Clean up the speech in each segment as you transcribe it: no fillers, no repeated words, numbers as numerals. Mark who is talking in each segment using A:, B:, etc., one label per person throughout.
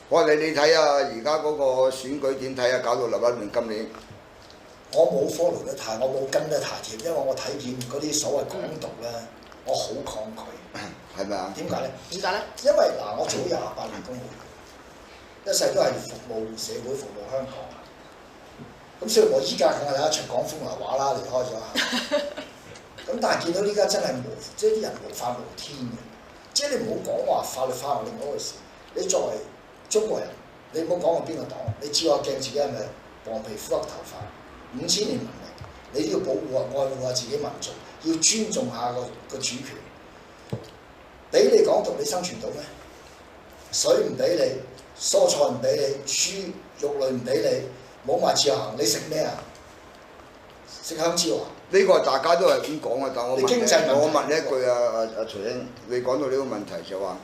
A: 我話你睇下而家嗰個選舉點睇啊？搞到立一亂今年。
B: 我冇 follow 得太，我冇跟得太貼，因為我睇見嗰啲所謂港獨咧，我好抗拒。
A: 係咪啊？
B: 點解咧？
C: 點解咧？
B: 因為嗱，我做咗28年公務員，一世都係服務社會、服務香港。咁雖然我依家梗係一場講風涼話啦，離開咗。咁但係見到呢家真係即係啲人無法無天嘅。即係你唔好講話法律法係另外一回事。你作為中國人，你唔好講我邊個黨，你照下鏡自己係咪黃皮膚黑頭髮，5000年文明，你都要保護下、愛護下自己民族，要尊重下個主權。俾你港獨，你生存到咩？水唔俾你，蔬菜唔俾你，豬肉類唔俾你，冇埋自由行，你食咩啊？食香蕉啊？
A: 呢個大家都係咁講啊，但我問
B: 你
A: 你一句啊，阿徐兄，你講到呢個問題就話，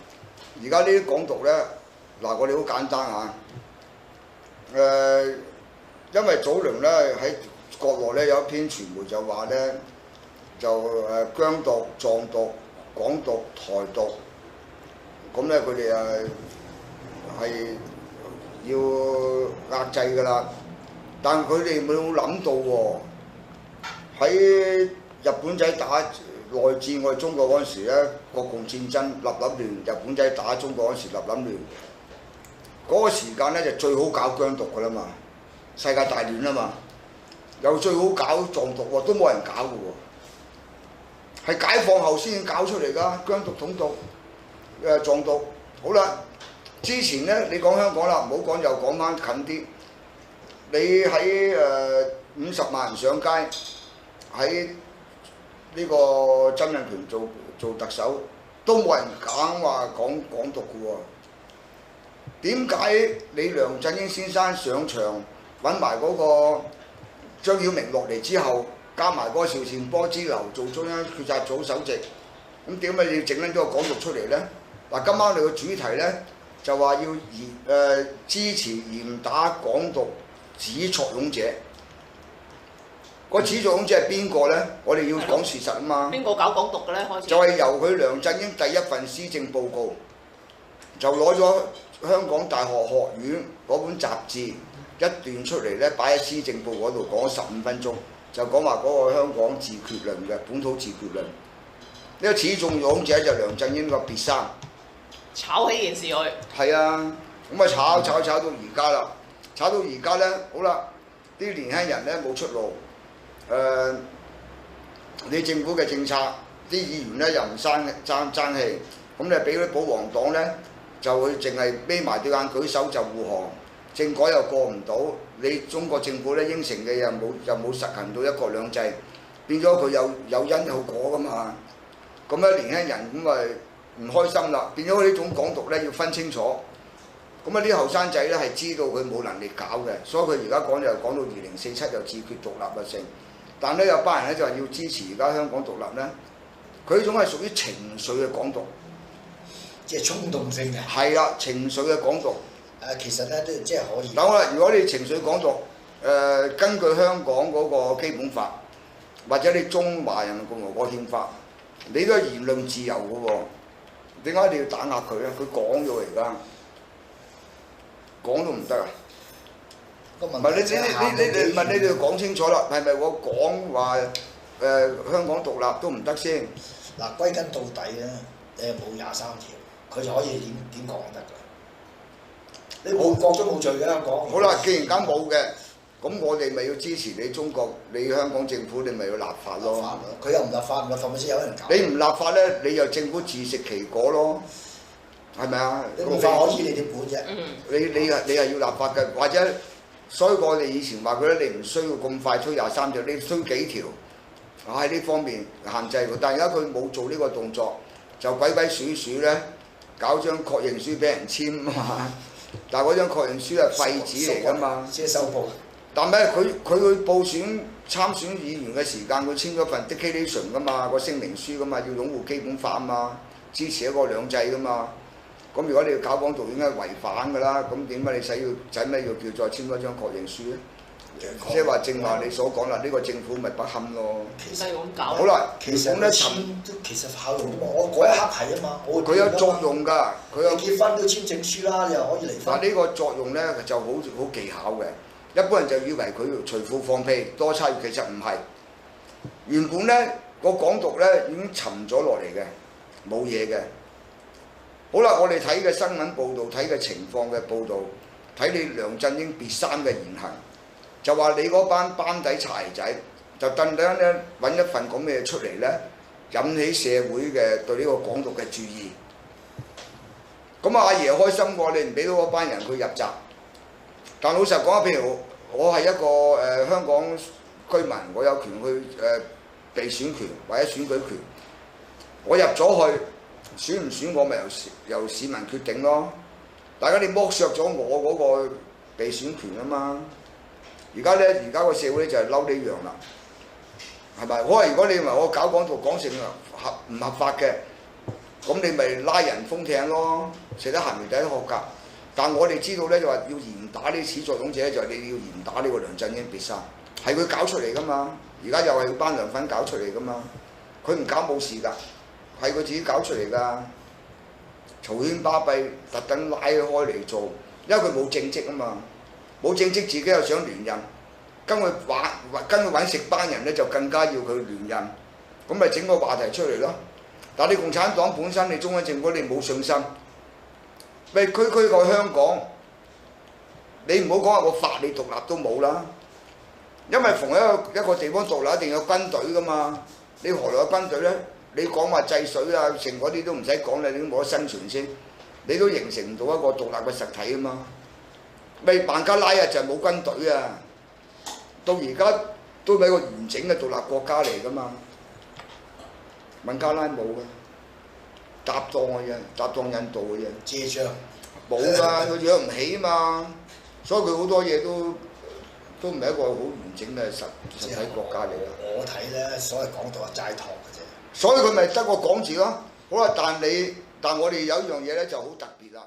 A: 而家呢啲港獨咧，嗱我哋好簡單啊，因為早輪咧喺國內咧有一篇傳媒就話咧，就疆獨、藏獨、港獨、台獨，咁咧佢哋係要壓制㗎啦，但佢哋冇諗到喎。喺日本仔打內戰我哋中國嗰陣時咧，國共戰爭立亂，日本仔打中國嗰陣時立亂，嗰個時間咧就最好搞疆獨㗎啦嘛，世界大亂啊嘛，又最好搞藏獨喎，都冇人搞㗎喎，係解放後先搞出嚟㗎，疆獨統獨藏獨，好啦，之前咧你講香港啦，唔好講又講翻近啲，你喺50萬人上街。喺呢個曾蔭權做特首，都冇人敢話講港獨嘅喎。點解你梁振英先生上場揾埋嗰個張曉明落嚟之後，加埋嗰個邵善波之流做中央決策組首席，咁點解你要整緊咗個港獨出嚟呢？嗱，今晚你個主題呢，就話要支持嚴打港獨始作俑者。個始作俑者係邊個呢？我哋要講事實啊嘛。
C: 邊個搞港獨嘅咧？開始
A: 就係由佢梁振英第一份施政報告，就攞咗香港大學學院嗰本雜誌一段出嚟咧，擺喺施政報告嗰度講咗15分鐘，就講話嗰個香港自決論嘅本土自決論。呢個始作俑者就梁振英個別生，
C: 炒起件事佢。
A: 係啊，咁啊炒到而家啦，炒到而家咧，好啦，啲年輕人咧冇出路。你政府嘅政策，啲議員咧又唔爭氣，咁你俾啲保皇黨咧就會淨係眯埋對眼舉手就護航，政改又過唔到，你中國政府咧應承嘅又冇實行到一國兩制，變咗佢有因有果噶嘛，咁咧年輕人咁咪唔開心啦，變咗呢種港獨咧要分清楚，咁啊啲後生仔咧係知道佢冇能力搞嘅，所以佢而家講就講到2047又自決獨立啊成。但咧有班人咧就話要支持而家香港獨立咧，佢呢種係屬於情緒嘅港獨，
B: 即係衝動性嘅。
A: 係啦，情緒嘅港獨。
B: 其實咧都即係可以。
A: 嗱好啦，如果你情緒港獨，根據香港嗰個基本法，或者你中華人民共和國憲法，你都係言論自由嘅喎，點解你要打壓佢咧？佢講咗而家，講都唔得啊！唔係你哋講清楚啦，係咪我講話香港獨立都唔得先？
B: 嗱，歸根到底咧，你係冇23條，佢就可以點講得㗎？你冇國都冇罪嘅香港。
A: 好啦，既然間冇嘅，咁我哋咪要支持你中國，你香港政府，你咪要立法咯。
B: 佢又唔立法，唔立法咪先有人搞。
A: 你唔立法咧，你又政府自食其果咯，係咪啊？
B: 你冇法可依，你點管啫？
A: 你係要立法嘅，或者。所以我哋以前話佢咧，你唔需要咁快推23條，你推幾條，喺呢方面限制佢。但係而家佢冇做呢個動作，就鬼鼠鼠咧，搞張確認書俾人簽啊嘛。但係嗰張確認書係廢紙嚟㗎嘛，
B: 即係收報。
A: 但係佢去報選參選議員嘅時間，佢簽咗份 declaration 㗎嘛，個聲明書㗎嘛，要擁護基本法啊嘛，支持一國兩制㗎嘛。咁如果你要搞港獨，應該違反㗎啦。咁點解你使咩要叫再簽多張確認書咧？即係話正話你所講啦，呢個政府咪不堪咯。
C: 唔使咁搞。
A: 好啦，
B: 其實
A: 咁咧
B: 其實效用我嗰一刻係啊嘛，我
A: 佢有作用㗎，佢有
B: 你結婚都簽證書啦，你又可以離婚。
A: 嗱呢個作用咧就好技巧嘅。一般人就以為佢隨富放屁多差，其實唔係。原本咧個港獨咧已經沉咗落嚟嘅，冇嘢嘅。好啦，我哋睇嘅新聞報導，睇嘅情況嘅報導，睇你梁振英別衫嘅言行，就話你嗰班底柴仔就突然咧揾一份咁嘅嘢出嚟咧，引起社會嘅對呢個港獨嘅注意。咁阿爺開心過，你唔俾到嗰班人佢入閘。但老實講啊，譬如我係一個香港居民，我有權去被選權或者選舉權，我入咗去選唔選我咪由市民決定咯。大家你剝削咗我嗰個被選權啊嘛。而家個社會咧就係嬲呢樣啦，係咪？我話如果你認為我搞港獨講成唔合法嘅，咁你咪拉人封艇咯，食得鹹魚抵得渴㗎。但我哋知道咧就話要嚴打呢啲始作俑者，就係你要嚴打呢個梁振英別衫，係佢搞出嚟㗎嘛。而家又係班梁粉搞出嚟㗎嘛，佢唔搞冇事㗎，係佢自己搞出嚟㗎。嘈喧巴閉，特登拉開嚟做，因為佢冇政績啊嘛，冇政績自己又想連任，跟佢揾食班人咧就更加要佢連任，咁咪整個話題出嚟咯。但係你共產黨本身你中央政府你冇信心。咪區個香港，你唔好講話個法理獨立都冇啦，因為逢一個地方獨立一定有軍隊噶嘛，你何來有軍隊咧？你講話制水啊，成嗰啲都唔使講啦，你都冇得生存先，你都形成唔到一個獨立嘅實體啊嘛。咪孟加拉啊就係冇軍隊啊，到而家都係一個完整嘅獨立國家嚟噶嘛，孟加拉冇嘅。搭檔嘅啫，搭檔印度嘅啫，
B: 借帳
A: 冇㗎，佢養唔起嘛，所以佢好多嘢都唔係一個好完整嘅實體國家嚟啦。
B: 我睇咧，所謂港獨係齋托嘅啫。
A: 所以佢咪得個講字咯。好啦，但我哋有一樣嘢咧就好特別啦。